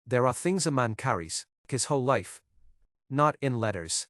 There are things a man carries his whole life. Not in letters.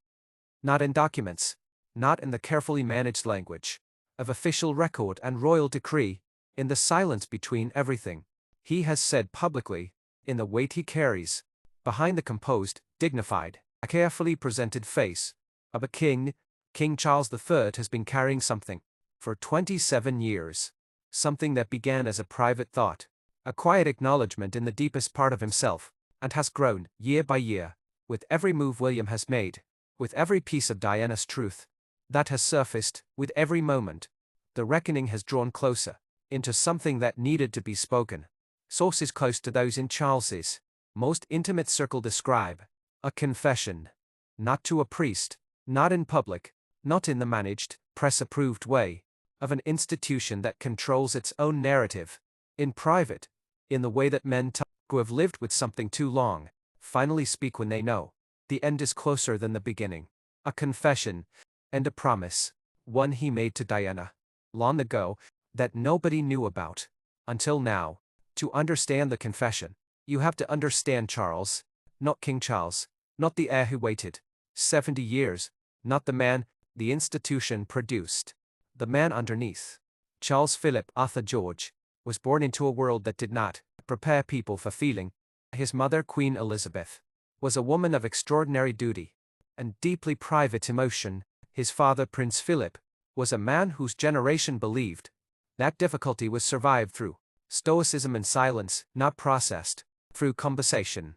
Not in documents. Not in the carefully managed language of official record and royal decree, in the silence between everything he has said publicly, in the weight he carries behind the composed, dignified, carefully presented face of a king. King Charles III has been carrying something for 27 years. Something that began as a private thought, a quiet acknowledgement in the deepest part of himself, and has grown, year by year, with every move William has made, with every piece of Diana's truth that has surfaced, with every moment. The reckoning has drawn closer, into something that needed to be spoken. Sources close to those in Charles's most intimate circle describe a confession. Not to a priest, not in public, not in the managed, press-approved way of an institution that controls its own narrative. In private, in the way that men who have lived with something too long, finally speak when they know the end is closer than the beginning. A confession, and a promise, one he made to Diana long ago, that nobody knew about until now. To understand the confession, you have to understand Charles, not King Charles, not the heir who waited 70 years, not the man the institution produced, the man underneath. Charles Philip Arthur George was born into a world that did not prepare people for feeling. His mother, Queen Elizabeth, was a woman of extraordinary duty and deeply private emotion. His father, Prince Philip, was a man whose generation believed that difficulty was survived through stoicism and silence, not processed through conversation.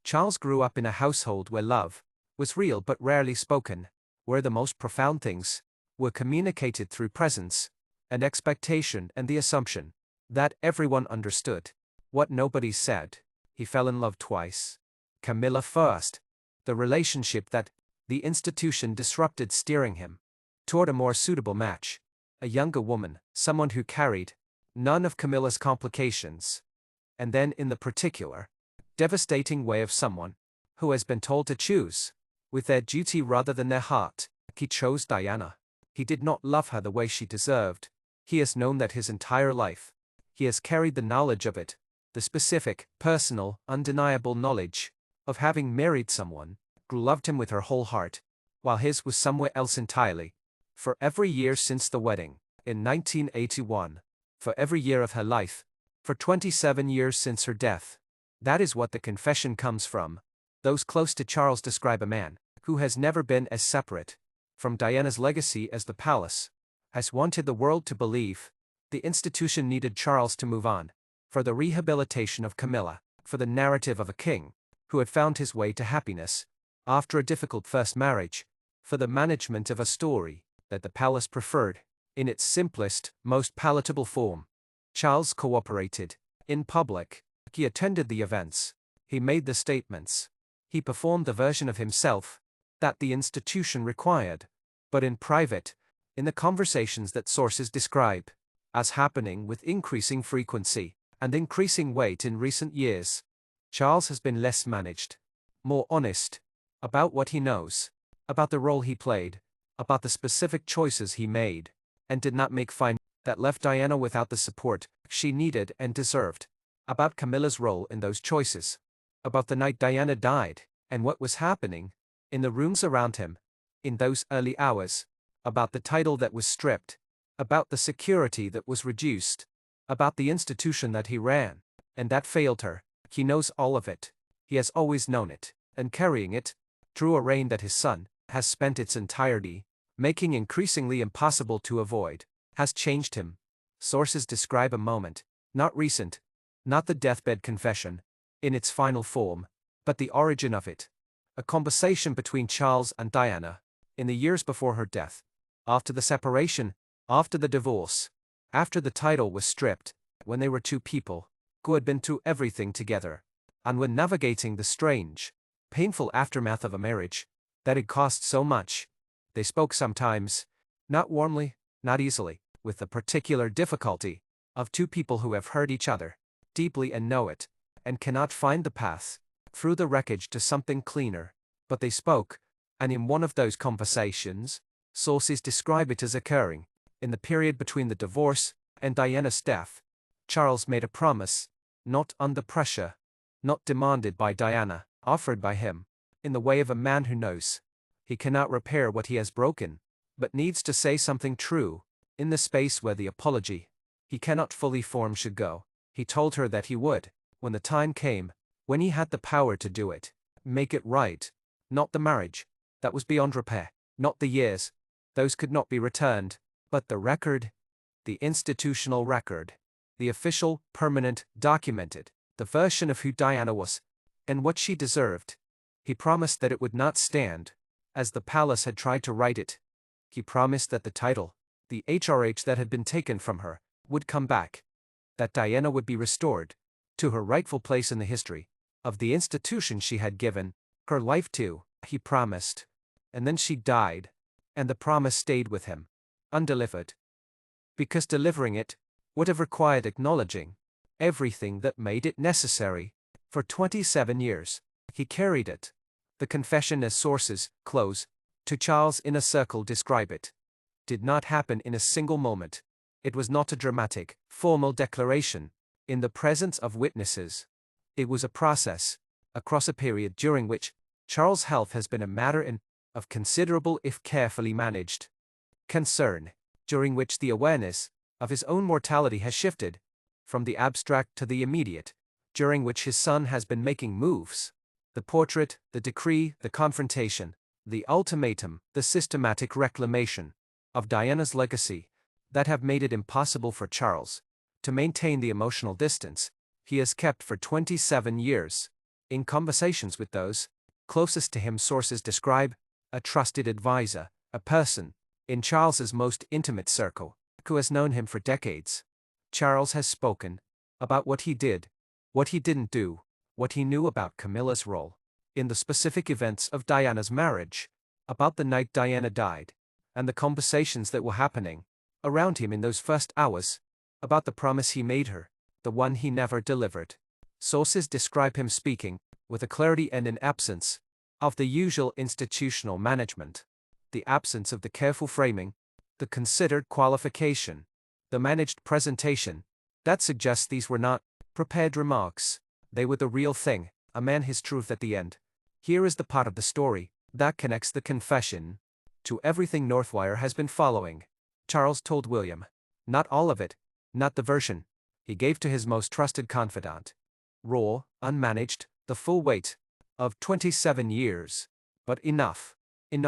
Charles grew up in a household where love was real but rarely spoken, where the most profound things were communicated through presence and expectation and the assumption that everyone understood what nobody said. He fell in love twice. Camilla first, the relationship that the institution disrupted, steering him toward a more suitable match, a younger woman, someone who carried none of Camilla's complications. And then in the particular, devastating way of someone who has been told to choose with their duty rather than their heart. He chose Diana. He did not love her the way she deserved. He has known that his entire life. He has carried the knowledge of it, the specific, personal, undeniable knowledge of having married someone who loved him with her whole heart, while his was somewhere else entirely. For every year since the wedding, in 1981, for every year of her life, for 27 years since her death. That is what the confession comes from. Those close to Charles describe a man who has never been as separate from Diana's legacy as the palace has wanted the world to believe. The institution needed Charles to move on, for the rehabilitation of Camilla, for the narrative of a king who had found his way to happiness after a difficult first marriage, for the management of a story that the palace preferred in its simplest, most palatable form. Charles cooperated. In public, he attended the events. He made the statements. He performed the version of himself that the institution required. But in private, in the conversations that sources describe as happening with increasing frequency and increasing weight in recent years, Charles has been less managed, more honest about what he knows, about the role he played, about the specific choices he made and did not make, fine that left Diana without the support she needed and deserved, about Camilla's role in those choices, about the night Diana died and what was happening in the rooms around him in those early hours, about the title that was stripped, about the security that was reduced, about the institution that he ran and that failed her. He knows all of it. He has always known it, and carrying it through a reign that his son has spent its entirety making increasingly impossible to avoid, has changed him. Sources describe a moment, not recent, not the deathbed confession in its final form, but the origin of it. A conversation between Charles and Diana in the years before her death, after the separation, after the divorce, after the title was stripped, when they were two people who had been through everything together, and when navigating the strange, painful aftermath of a marriage that had cost so much. They spoke sometimes, not warmly, not easily, with the particular difficulty of two people who have hurt each other deeply and know it, and cannot find the path through the wreckage to something cleaner. But they spoke, and in one of those conversations, sources describe it as occurring in the period between the divorce and Diana's death. Charles made a promise, not under pressure, not demanded by Diana, offered by him, in the way of a man who knows he cannot repair what he has broken, but needs to say something true, in the space where the apology he cannot fully form should go. He told her that he would, when the time came, when he had the power to do it, make it right. Not the marriage, that was beyond repair, not the years, those could not be returned, but the record, the institutional record, the official, permanent, documented, the version of who Diana was, and what she deserved. He promised that it would not stand, as the palace had tried to write it. He promised that the title, the HRH that had been taken from her, would come back, that Diana would be restored to her rightful place in the history of the institution she had given her life to, he promised. And then she died, and the promise stayed with him, undelivered. Because delivering it would have required acknowledging everything that made it necessary. For 27 years, he carried it. The confession, as sources, close to Charles' inner circle describe it, did not happen in a single moment. It was not a dramatic, formal declaration in the presence of witnesses. It was a process, across a period during which Charles' health has been a matter of considerable, if carefully managed, concern, during which the awareness of his own mortality has shifted from the abstract to the immediate, during which his son has been making moves. The portrait, the decree, the confrontation, the ultimatum, the systematic reclamation of Diana's legacy, that have made it impossible for Charles to maintain the emotional distance he has kept for 27 years. In conversations with those closest to him, sources describe a trusted advisor, a person in Charles's most intimate circle, who has known him for decades. Charles has spoken about what he did, what he didn't do, what he knew about Camilla's role in the specific events of Diana's marriage, about the night Diana died, and the conversations that were happening around him in those first hours, about the promise he made her, the one he never delivered. Sources describe him speaking with a clarity and an absence of the usual institutional management, the absence of the careful framing, the considered qualification, the managed presentation, that suggests these were not prepared remarks. They were the real thing, a man his truth at the end. Here is the part of the story that connects the confession to everything Northwire has been following. Charles told William, not all of it, not the version he gave to his most trusted confidant. Raw, unmanaged, the full weight of 27 years. But enough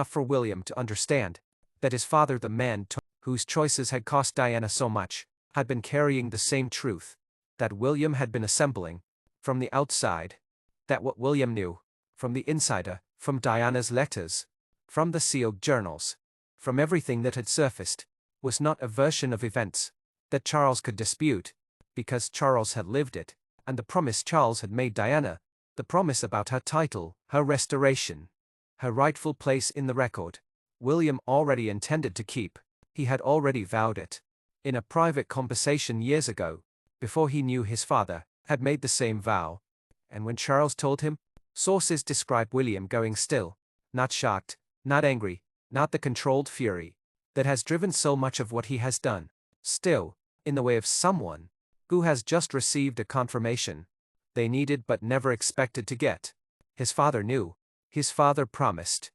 for William to understand that his father, the man whose choices had cost Diana so much, had been carrying the same truth that William had been assembling from the outside, that what William knew from the insider, from Diana's letters, from the sealed journals, from everything that had surfaced, was not a version of events that Charles could dispute, because Charles had lived it, and the promise Charles had made Diana, the promise about her title, her restoration, her rightful place in the record, William already intended to keep. He had already vowed it. In a private conversation years ago, before he knew his father had made the same vow. And when Charles told him, sources describe William going still, not shocked, not angry, not the controlled fury that has driven so much of what he has done, still, in the way of someone who has just received a confirmation they needed but never expected to get. His father knew, his father promised,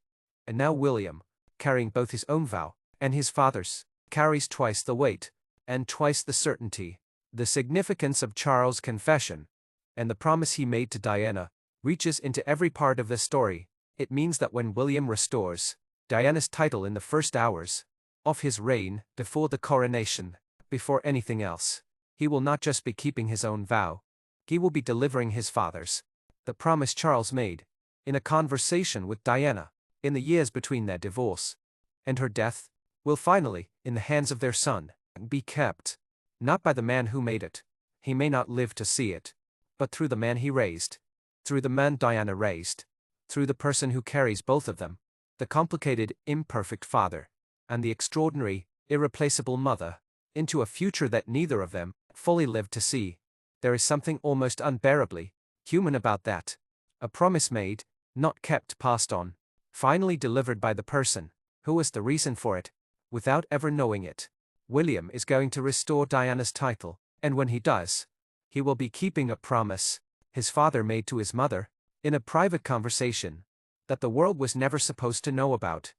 and now William, carrying both his own vow and his father's, carries twice the weight and twice the certainty. The significance of Charles' confession and the promise he made to Diana reaches into every part of the story. It means that when William restores Diana's title in the first hours of his reign, before the coronation, before anything else, he will not just be keeping his own vow, he will be delivering his father's, the promise Charles made in a conversation with Diana in the years between their divorce and her death, will finally, in the hands of their son, be kept, not by the man who made it, he may not live to see it, but through the man he raised, through the man Diana raised, through the person who carries both of them, the complicated, imperfect father, and the extraordinary, irreplaceable mother, into a future that neither of them fully lived to see. There is something almost unbearably human about that. A promise made, not kept, passed on, finally delivered by the person who was the reason for it, without ever knowing it. William is going to restore Diana's title, and when he does, he will be keeping a promise his father made to his mother, in a private conversation, that the world was never supposed to know about.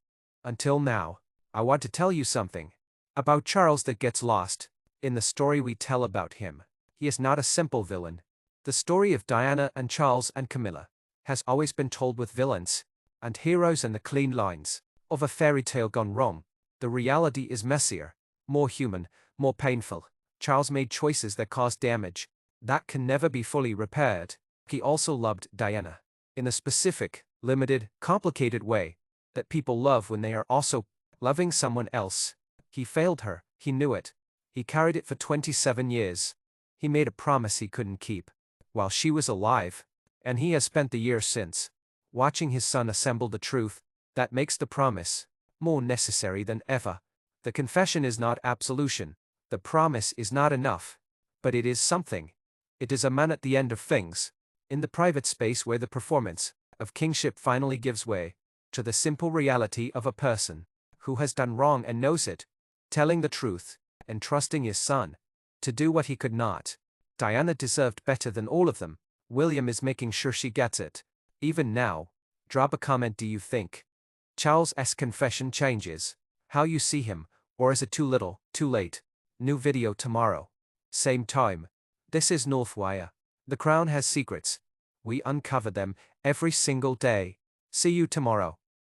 Until now, I want to tell you something about Charles that gets lost in the story we tell about him. He is not a simple villain. The story of Diana and Charles and Camilla has always been told with villains and heroes and the clean lines of a fairy tale gone wrong. The reality is messier, more human, more painful. Charles made choices that caused damage that can never be fully repaired. He also loved Diana in a specific, limited, complicated way that people love when they are also loving someone else. He failed her, he knew it. He carried it for 27 years. He made a promise he couldn't keep while she was alive, and he has spent the years since watching his son assemble the truth that makes the promise more necessary than ever. The confession is not absolution. The promise is not enough. But it is something. It is a man at the end of things, in the private space where the performance of kingship finally gives way to the simple reality of a person who has done wrong and knows it, telling the truth, and trusting his son to do what he could not. Diana deserved better than all of them. William is making sure she gets it. Even now, drop a comment. Do you think Charles' confession changes how you see him, or is it too little, too late? New video tomorrow. Same time. This is Northwire. The Crown has secrets. We uncover them every single day. See you tomorrow.